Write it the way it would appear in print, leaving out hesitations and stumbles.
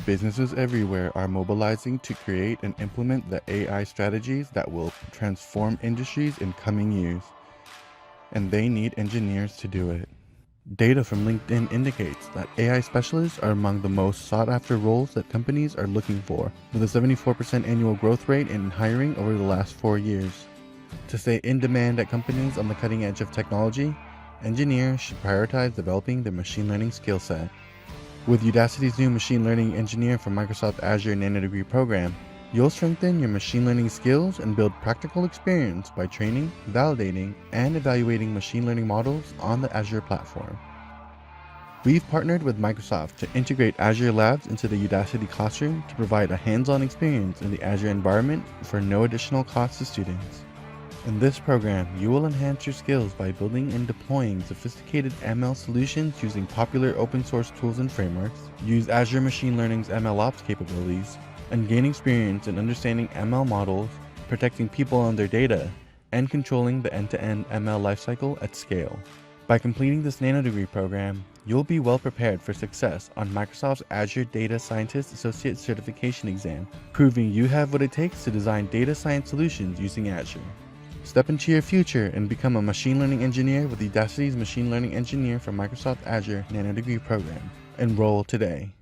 businesses everywhere are mobilizing to create and implement the AI strategies that will transform industries in coming years. And they need engineers to do it. Data from LinkedIn indicates that AI specialists are among the most sought-after roles that companies are looking for, with a 74% annual growth rate in hiring over the last 4 years. To stay in demand at companies on the cutting edge of technology, engineers should prioritize developing their machine learning skill set. With Udacity's new Machine Learning Engineer from Microsoft Azure Nanodegree program, you'll strengthen your machine learning skills and build practical experience by training, validating, and evaluating machine learning models on the Azure platform. We've partnered with Microsoft to integrate Azure Labs into the Udacity classroom to provide a hands-on experience in the Azure environment for no additional cost to students. In this program, you will enhance your skills by building and deploying sophisticated ML solutions using popular open source tools and frameworks, use Azure Machine Learning's MLOps capabilities, and gain experience in understanding ML models, protecting people and their data, and controlling the end-to-end ML lifecycle at scale. By completing this Nanodegree program, you'll be well prepared for success on Microsoft's Azure Data Scientist Associate Certification exam, proving you have what it takes to design data science solutions using Azure. Step into your future and become a machine learning engineer with Udacity's Machine Learning Engineer from Microsoft Azure Nanodegree program. Enroll today.